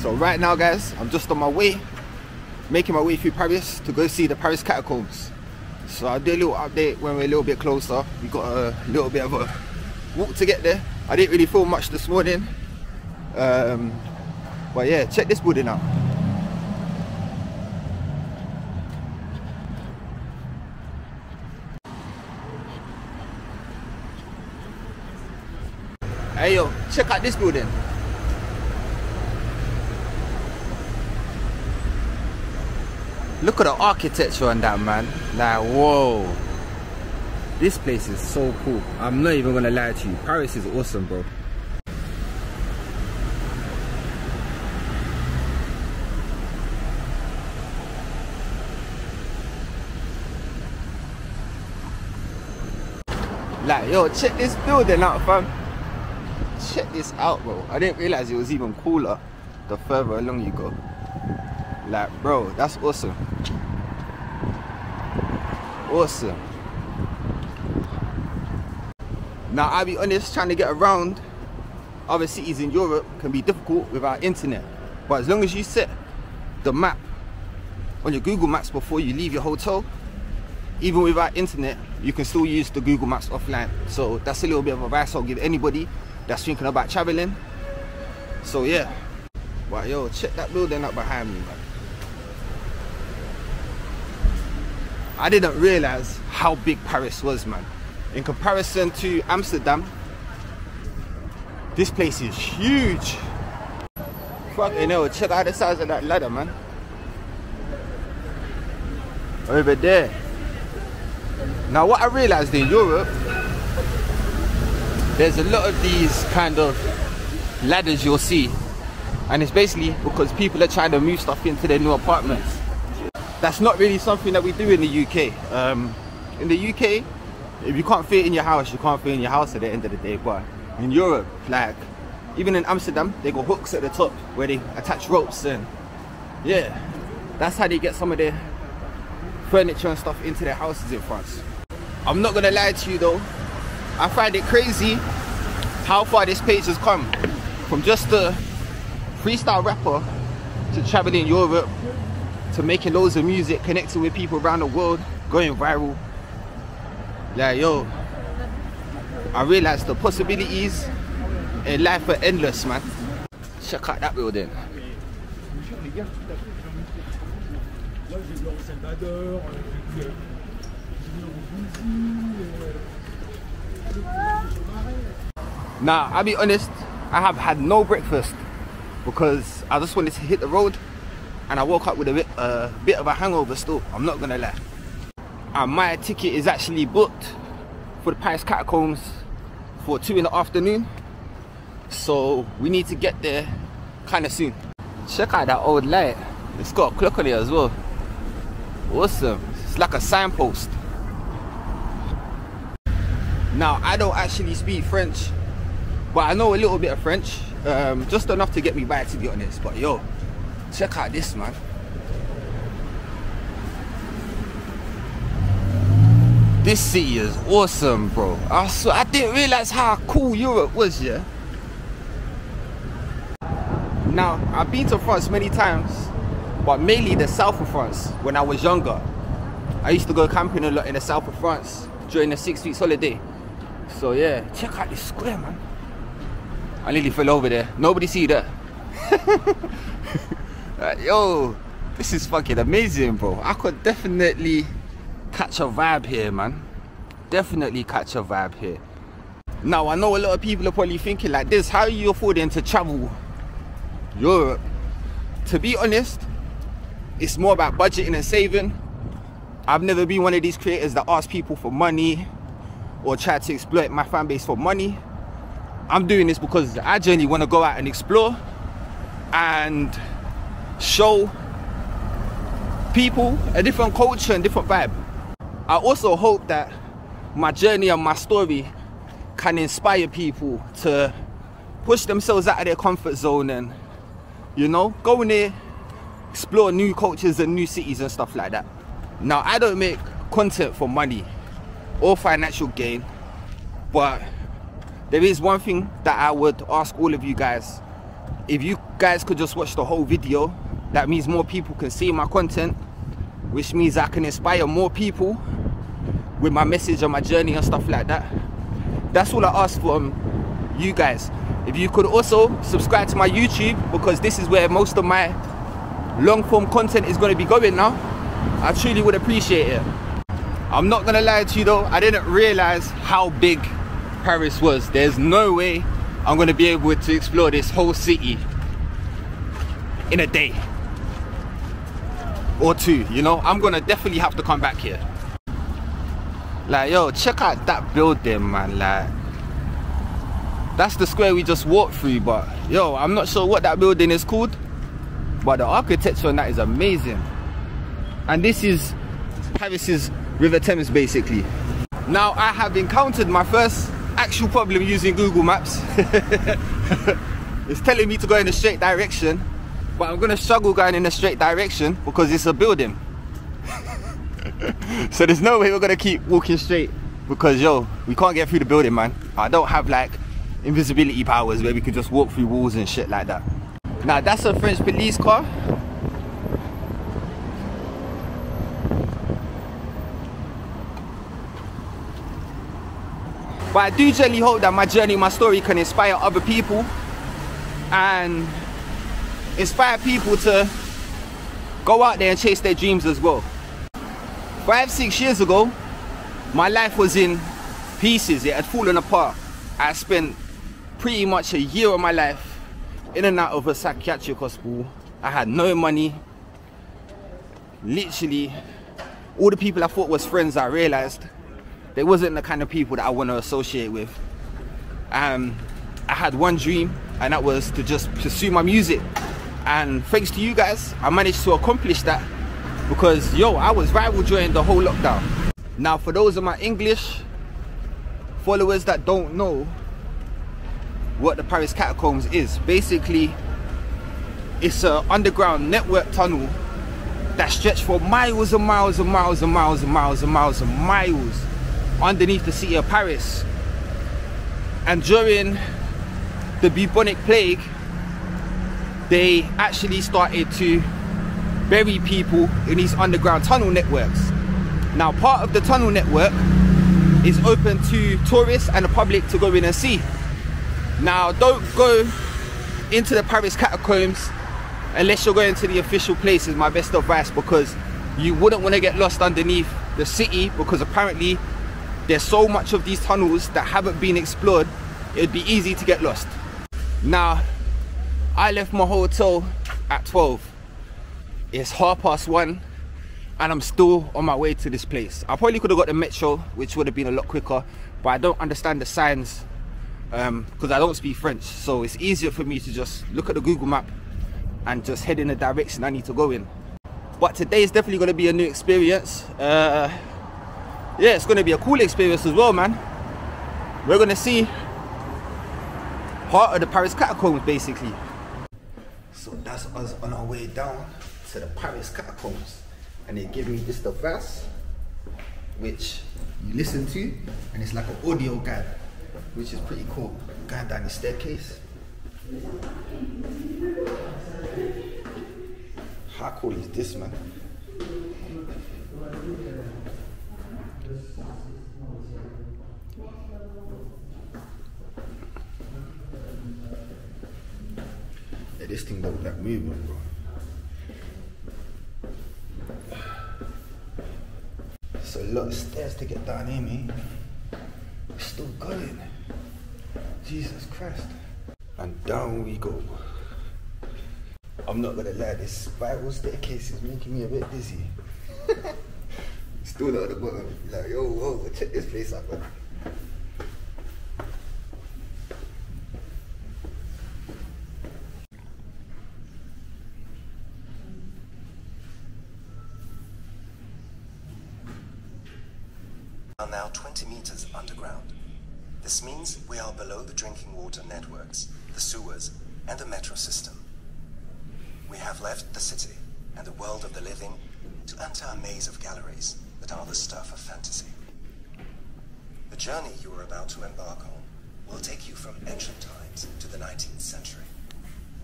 So right now guys, I'm just on my way, making my way through Paris to go see the Paris catacombs. So I'll do a little update when we're a little bit closer. We got a little bit of a walk to get there. I didn't really film much this morning. But yeah, check this building out. Hey yo, check out this building. Look at the architecture on that, man. Like, whoa. This place is so cool. I'm not even gonna lie to you. Paris is awesome, bro. Like, yo, check this building out, fam. Check this out, bro. I didn't realize it was even cooler the further along you go. Like, bro, that's awesome. Awesome. Now, I'll be honest, trying to get around other cities in Europe can be difficult without internet. But as long as you set the map on your Google Maps before you leave your hotel, even without internet, you can still use the Google Maps offline. So that's a little bit of advice I'll give anybody that's thinking about traveling. So yeah. But yo, check that building up behind me, man. I didn't realize how big Paris was, man. In comparison to Amsterdam, this place is huge. Fucking hell, check out the size of that ladder, man. Over there. Now what I realized in Europe, there's a lot of these kind of ladders you'll see, and it's basically because people are trying to move stuff into their new apartments. That's not really something that we do in the UK. In the UK, if you can't fit in your house, you can't fit in your house at the end of the day. But in Europe, like even in Amsterdam, they got hooks at the top where they attach ropes, and yeah, that's how they get some of their furniture and stuff into their houses in France. I'm not gonna lie to you though, I find it crazy how far this page has come. From just a freestyle rapper to traveling Europe, to making loads of music, connecting with people around the world, going viral. Like, yo, I realized the possibilities in life are endless, man. Check out that building. Now, I'll be honest, I have had no breakfast because I just wanted to hit the road, and I woke up with a bit of a hangover still, I'm not gonna lie. And my ticket is actually booked for the Paris catacombs for 2 in the afternoon. So we need to get there kind of soon. Check out that old light. It's got a clock on it as well. Awesome. It's like a signpost. Now, I don't actually speak French, but I know a little bit of French. Just enough to get me by, to be honest. But yo, check out this, man. This city is awesome, bro. I didn't realize how cool Europe was, yeah? Now, I've been to France many times, but mainly the south of France when I was younger. I used to go camping a lot in the south of France during the 6 weeks holiday. So yeah, check out this square, man. I nearly fell over there. Nobody see that. Yo, this is fucking amazing, bro. I could definitely catch a vibe here, man. Definitely catch a vibe here. Now, I know a lot of people are probably thinking like this, how are you affording to travel Europe? To be honest, it's more about budgeting and saving. I've never been one of these creators that ask people for money or try to exploit my fan base for money. I'm doing this because I genuinely want to go out and explore and show people a different culture and different vibe. I also hope that my journey and my story can inspire people to push themselves out of their comfort zone and, you know, go in there, explore new cultures and new cities and stuff like that. Now, I don't make content for money or financial gain, but there is one thing that I would ask all of you guys. If you guys could just watch the whole video. That means more people can see my content, which means I can inspire more people with my message and my journey and stuff like that. That's all I ask from you guys. If you could also subscribe to my YouTube, because this is where most of my long form content is going to be going now, I truly would appreciate it. I'm not going to lie to you though, I didn't realize how big Paris was. There's no way I'm going to be able to explore this whole city in a day or two, you know. I'm going to definitely have to come back here. Like, yo, check out that building, man. Like, that's the square we just walked through, but yo, I'm not sure what that building is called, but the architecture on that is amazing. And this is Paris's River Thames, basically. Now, I have encountered my first actual problem using Google Maps. It's telling me to go in the straight direction, but I'm gonna struggle going in the straight direction because it's a building. So there's no way we're gonna keep walking straight, because yo, we can't get through the building, man. I don't have like invisibility powers where we can just walk through walls and shit like that. Now, that's a French police car. But I do genuinely hope that my journey, my story can inspire other people and inspire people to go out there and chase their dreams as well. 5-6 years ago, my life was in pieces. It had fallen apart. I spent pretty much a year of my life in and out of a psychiatric hospital. I had no money. Literally, all the people I thought was friends, I realized they wasn't the kind of people that I want to associate with. I had one dream, and that was to just pursue my music. And thanks to you guys, I managed to accomplish that, because yo, I was viral during the whole lockdown. Now, for those of my English followers that don't know what the Paris catacombs is, basically it's an underground network tunnel that stretched for miles and miles and miles and miles and miles and miles and miles underneath the city of Paris. And during the bubonic plague, they actually started to bury people in these underground tunnel networks. Now, part of the tunnel network is open to tourists and the public to go in and see. Now, don't go into the Paris catacombs unless you're going to the official place, is my best advice, because you wouldn't want to get lost underneath the city, because apparently there's so much of these tunnels that haven't been explored, it'd be easy to get lost. Now, I left my hotel at 12. It's 1:30 and I'm still on my way to this place. I probably could have got the metro, which would have been a lot quicker, but I don't understand the signs because I don't speak French. So it's easier for me to just look at the Google map and just head in the direction I need to go in. But today is definitely going to be a new experience. Yeah, it's going to be a cool experience as well, man. We're going to see part of the Paris catacombs, basically. So that's us on our way down to the Paris catacombs, and they give me this device which you listen to, and it's like an audio guide, which is pretty cool. Going down the staircase. How cool is this, man? Yeah, this thing don't like moving, bro. It's a lot of stairs to get down here, man. We're still going. Jesus Christ. And down we go. I'm not gonna lie, this spiral staircase is making me a bit dizzy. Still not at the bottom. Like, yo, whoa, check this place out, man. Are now 20 meters underground. This means we are below the drinking water networks, the sewers, and the metro system. We have left the city and the world of the living to enter a maze of galleries that are the stuff of fantasy. The journey you are about to embark on will take you from ancient times to the 19th century.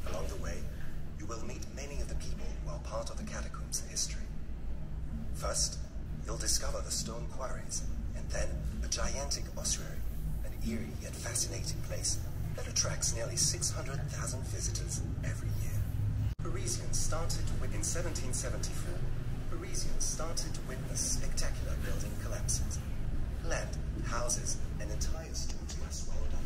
Along the way, you will meet many of the people who are part of the catacombs history. First, you'll discover the stone quarries, and then a gigantic ossuary, an eerie yet fascinating place that attracts nearly 600,000 visitors every year. Parisians started in 1774. Parisians started to witness spectacular building collapses. Land, houses, and entire streets were swallowed up.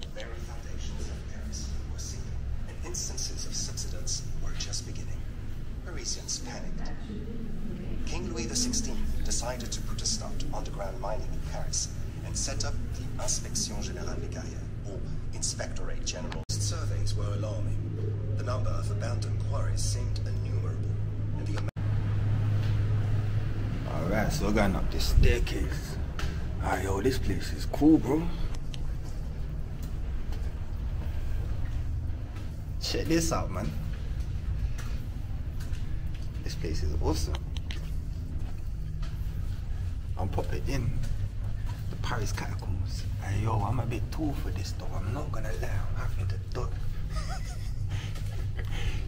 The very foundations of Paris were sinking, and instances of subsidence were just beginning. Parisians panicked. King Louis XVI decided to put a stop to underground mining in Paris and set up the Inspection Générale des Carrières, or Inspectorate General. Surveys were alarming. The number of abandoned quarries seemed innumerable, and the Alright, so we're going up this staircase. Alright, yo, this place is cool, bro. Check this out, man. This place is awesome. I'm popping in the Paris catacombs. And yo, I'm a bit tall for this though. I'm not gonna lie, I'm having to duck.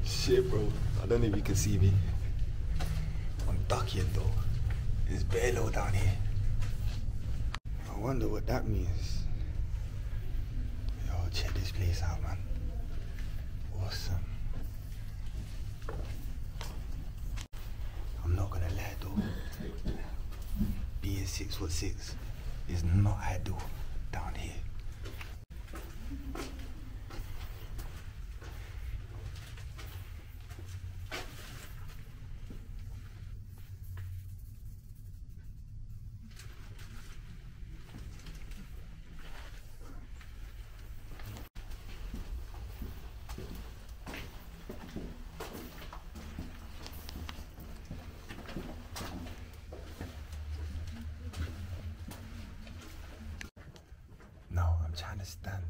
Shit, bro. I don't know if you can see me. I'm ducking though. It's bare low down here. I wonder what that means. Yo, check this place out, man. Awesome. I'm not gonna lie though. Being 6'6" is not ideal down here. I'm trying to stand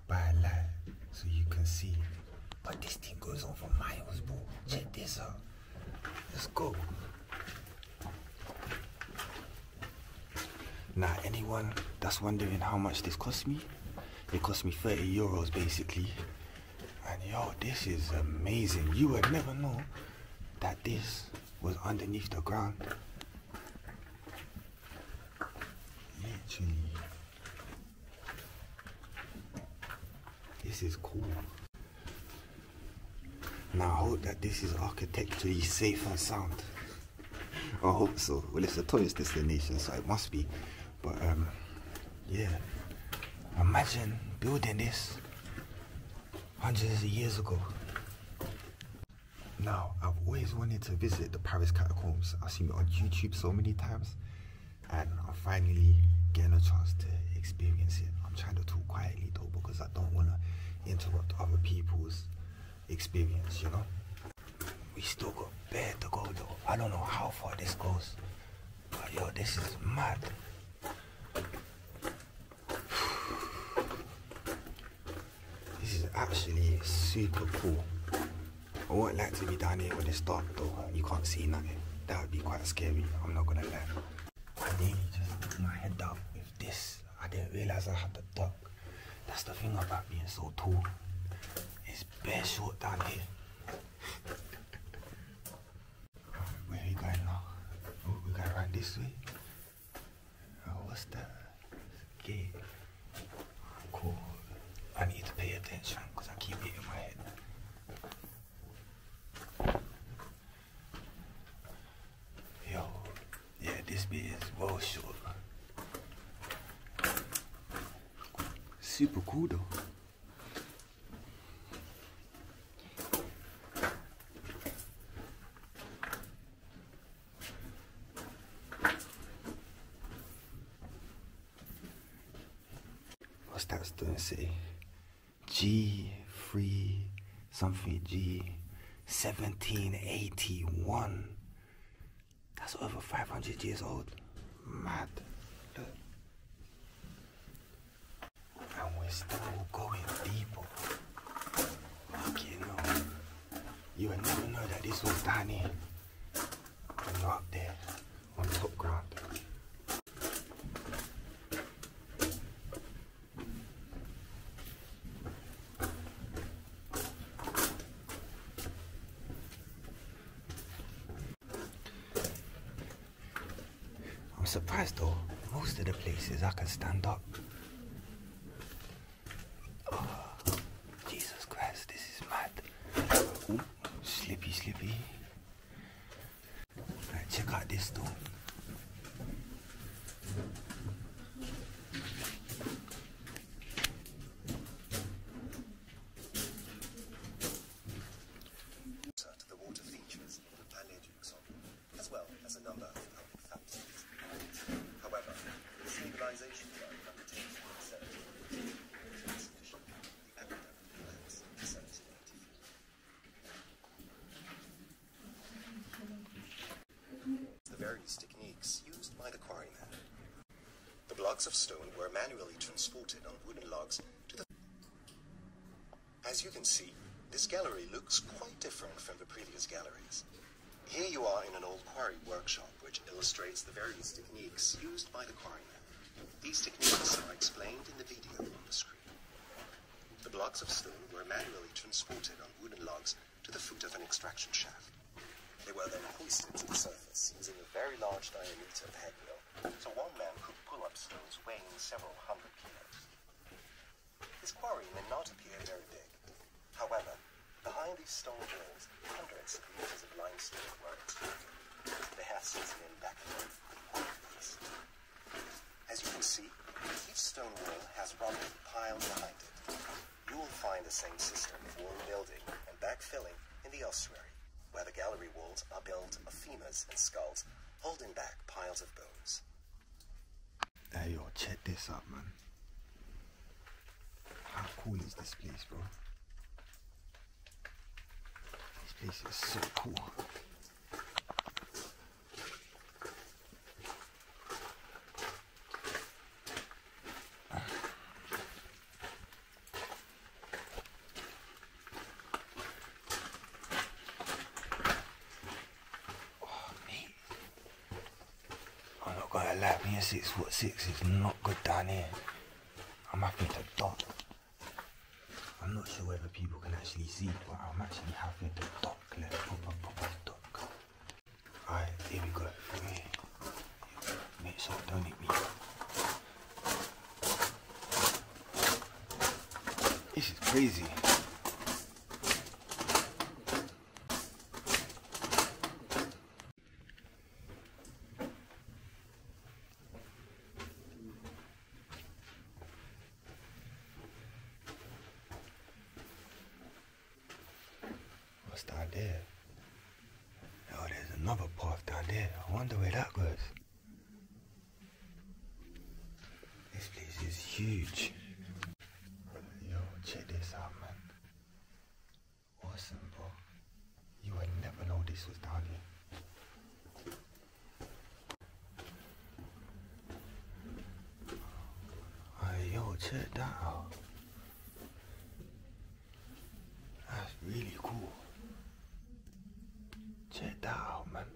by a light so you can see. But this thing goes on for miles, bro. Check this out. Let's go. Now, anyone that's wondering how much this cost me, it cost me 30 euros basically. And yo, this is amazing. You would never know that this was underneath the ground. Literally. This is cool. Now I hope that this is architecturally safe and sound. I hope so. Well, it's a tourist destination, so it must be. But yeah. Imagine building this hundreds of years ago. Now, I've always wanted to visit the Paris catacombs. I've seen it on YouTube so many times, and I'm finally getting a chance to experience it. I'm trying to talk quietly though, because I don't want to interrupt other people's experience, you know. We still got bare to go though. I don't know how far this goes, but yo, this is mad. This is actually super cool. I wouldn't like to be down here when it's dark though. You can't see nothing. That would be quite scary, I'm not gonna lie. I nearly just put my head up with this. I didn't realize I had to duck. That's the thing about being so tall. It's bare short down here. Where are we going now? Oh, we're going right this way. Oh, what's that? Gate. Cool. I need to pay attention because I keep hitting my head. Yo, yeah, this bit is well short. Super cool though. What's that doing say? G3 something G 1781. That's over 500 years old. Mad. Look. And we're still going deeper. Okay, no. You would never know that this was down here when you're up there on top ground. surprised though, most of the places I can stand up. Oh, Jesus Christ, this is mad. Ooh, slippy, slippy. Right, check out this though. As well as a number of public fountains. However, the stabilization work undertaken in 1783 was insufficient. The epidemic collapsed in 1784. The various techniques used by the quarrymen. The blocks of stone were manually transported on wooden logs to the... As you can see, this gallery looks quite different from the previous galleries. Here you are in an old quarry workshop, which illustrates the various techniques used by the quarrymen. These techniques are explained in the video on the screen. The blocks of stone were manually transported on wooden logs to the foot of an extraction shaft. They were then hoisted to the surface using a very large diameter head mill, so one man could pull up stones weighing several hundred kilos. This quarry may not appear very big. However, behind these stone walls, hundreds of meters of limestone were extracted. They have since been backfilled with quarries. As you can see, each stone wall has rubble piled behind it. You will find the same system of wall building and backfilling in the ossuary, where the gallery walls are built of femurs and skulls, holding back piles of bones. Hey yo, check this out, man. How cool is this place, bro? This is so cool. I'm not gonna lie, being 6'6" is not good down here. I'm having to dock. I'm not sure whether people can actually see, but I'm actually having to dock, like proper dock. Alright, here we go, from here. Make sure don't hit me. This is crazy. What's down there? Oh, there's another path down there. I wonder where that goes. This place is huge. Yo, check this out, man. Awesome, bro. You would never know this was down here. Hey, yo, check that out. That's really cool. Check that out, man.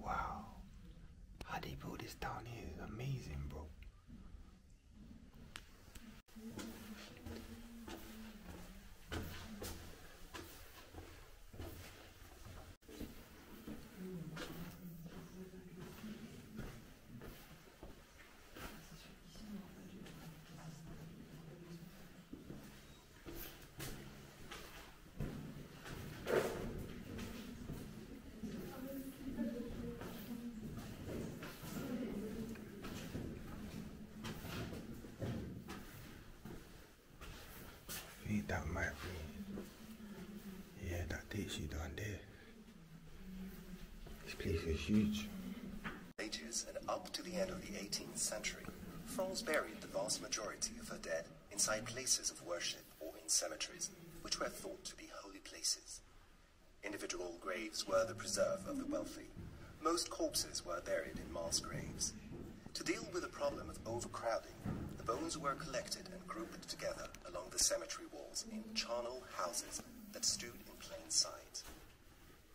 Wow. How they built this down here is amazing, bro. I think that might be, yeah, that takes you down there. This place is huge. Ages and up to the end of the 18th century, France buried the vast majority of her dead inside places of worship or in cemeteries, which were thought to be holy places. Individual graves were the preserve of the wealthy. Most corpses were buried in mass graves. To deal with the problem of overcrowding, the bones were collected and grouped together along the cemetery walls in charnel houses that stood in plain sight.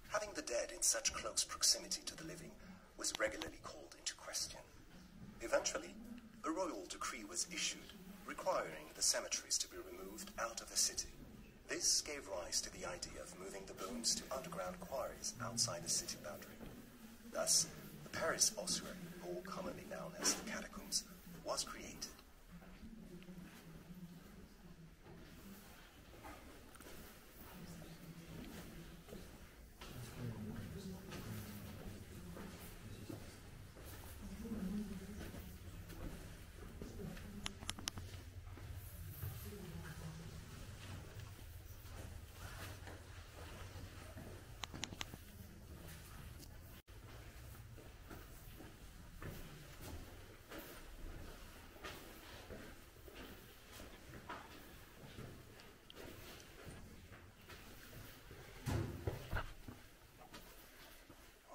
Having the dead in such close proximity to the living was regularly called into question. Eventually, a royal decree was issued requiring the cemeteries to be removed out of the city. This gave rise to the idea of moving the bones to underground quarries outside the city boundary. Thus, the Paris ossuary, more commonly known as the catacombs, was created.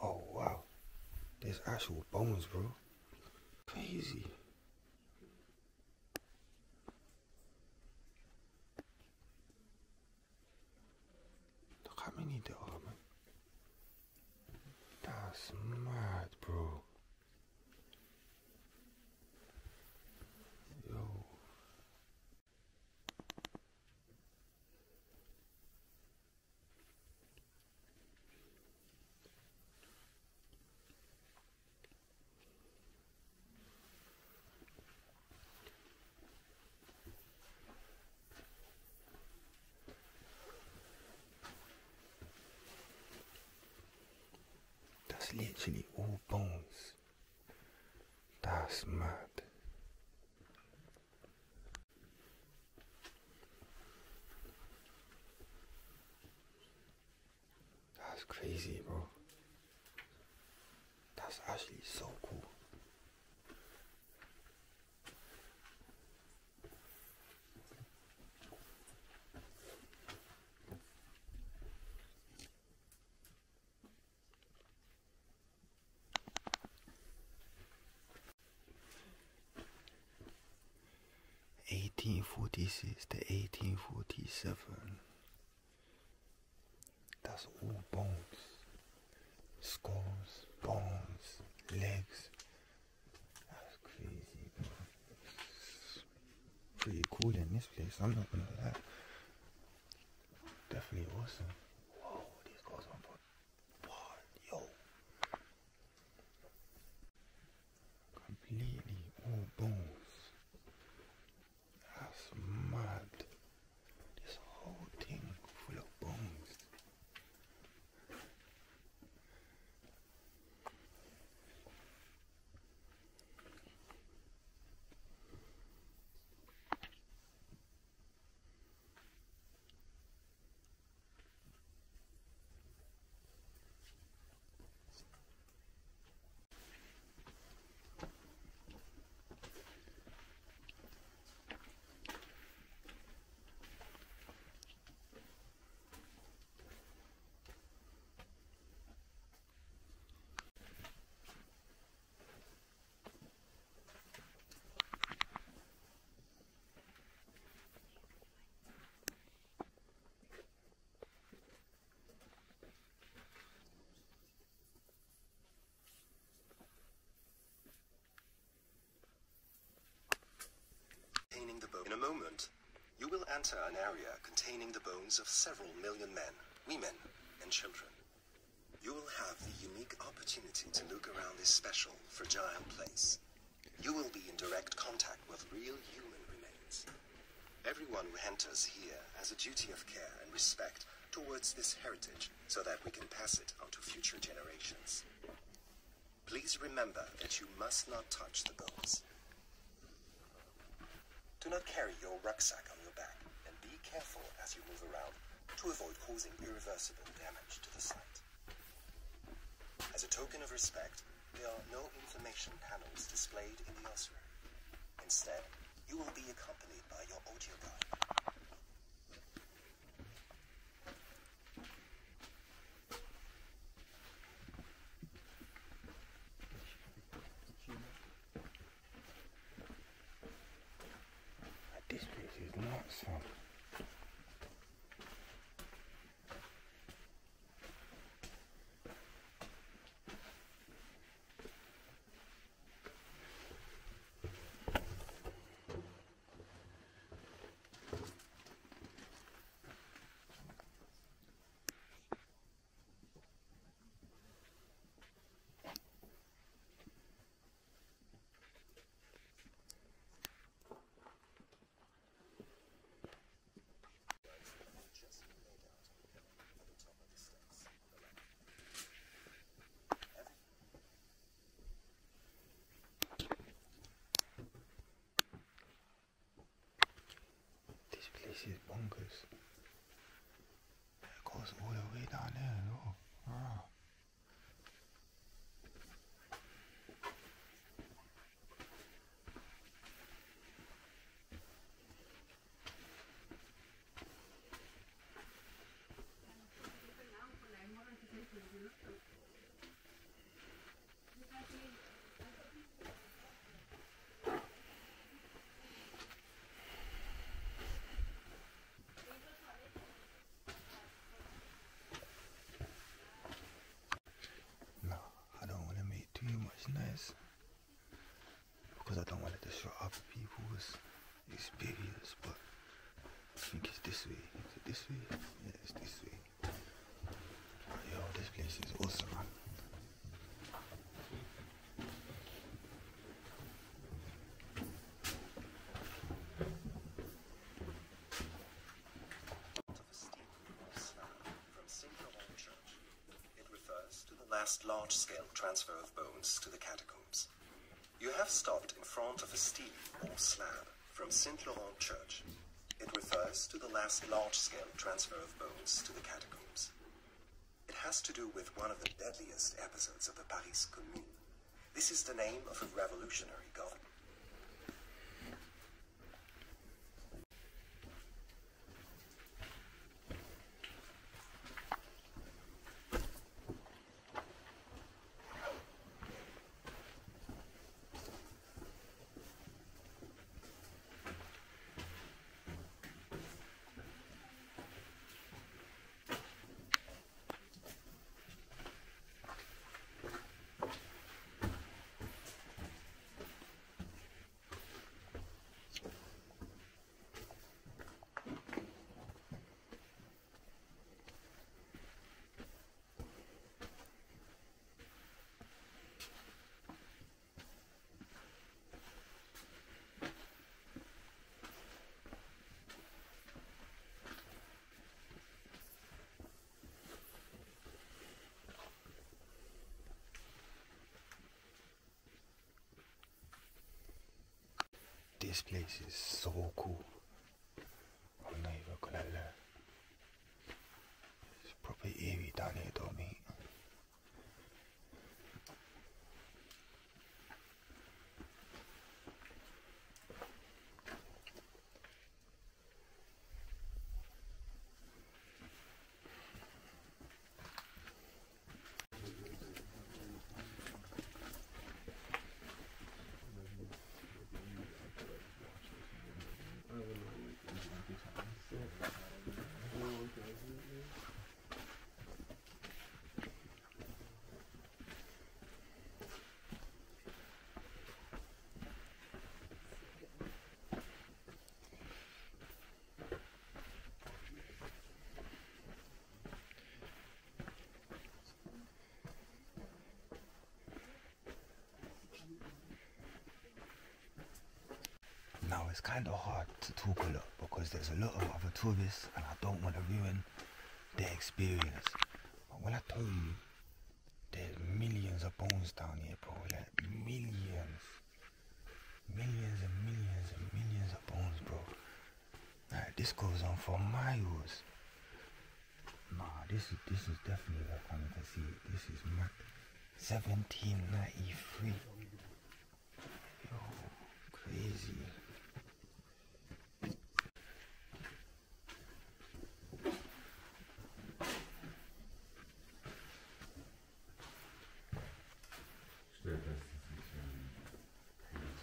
Oh wow, there's actual bones, bro. Crazy. Look how many there are, man. That's mad, bro. Yo. That's literally all bones. That's mad. That's crazy, bro. That's actually so cool. (1846 to 1847). That's all bones. Skulls, bones, legs. That's crazy, bro. It's pretty cool in this place, I'm not gonna lie. Definitely awesome. Whoa, these guys on board. What? Yo. Completely all bones. That's mad. This whole thing full of bones. In a moment, you will enter an area containing the bones of several million men, women, and children. You will have the unique opportunity to look around this special, fragile place. You will be in direct contact with real human remains. Everyone who enters here has a duty of care and respect towards this heritage so that we can pass it on to future generations. Please remember that you must not touch the bones. Do not carry your rucksack on your back and be careful as you move around to avoid causing irreversible damage to the site. As a token of respect, there are no information panels displayed in the ossuary. Instead, you will be accompanied by your audio guide. This place is nuts, fam. bonkers. It goes all the way down there. Oh. Ah. No, I don't want to make too much noise because I don't want to disrupt other people's experience, but I think it's this way. Is it this way? Yeah, it's this way. But yo, this place is awesome, man. Last large-scale transfer of bones to the catacombs. You have stopped in front of a stele or slab from Saint Laurent Church. It refers to the last large-scale transfer of bones to the catacombs. It has to do with one of the deadliest episodes of the Paris Commune. This is the name of a revolutionary government. This place is so cool. I'm not even gonna lie. It's proper eerie down here though, mate. Now it's kind of hard to talk a lot because there's a lot of other tourists and I don't want to ruin their experience. But when I tell you there's millions of bones down here, bro, like millions. Millions and millions and millions of bones, bro. Like this goes on for miles. Nah, this is definitely worth coming to see. This is 1793. Yo, crazy.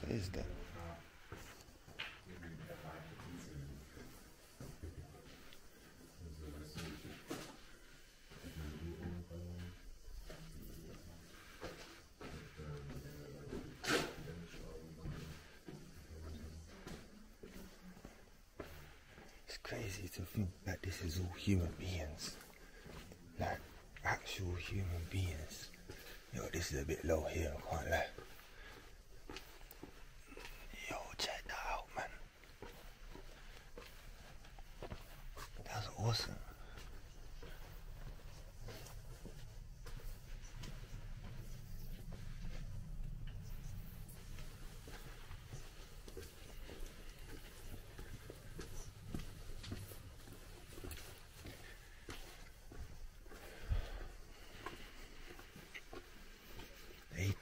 What is that? It's crazy to think that this is all human beings. Like actual human beings. Yo, this is a bit low here, I can't lie. Yo, check that out, man. That's awesome.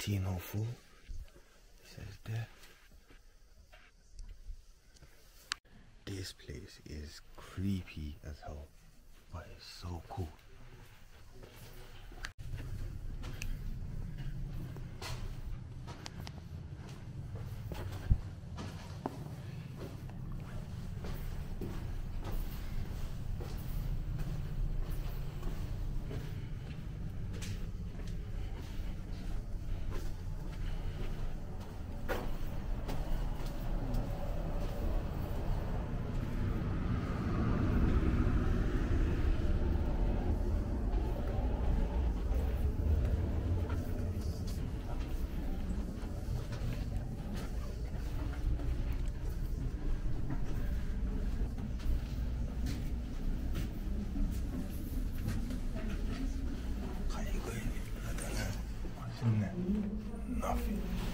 1804. It says there. This place is creepy as hell, but it's so cool. Nothing.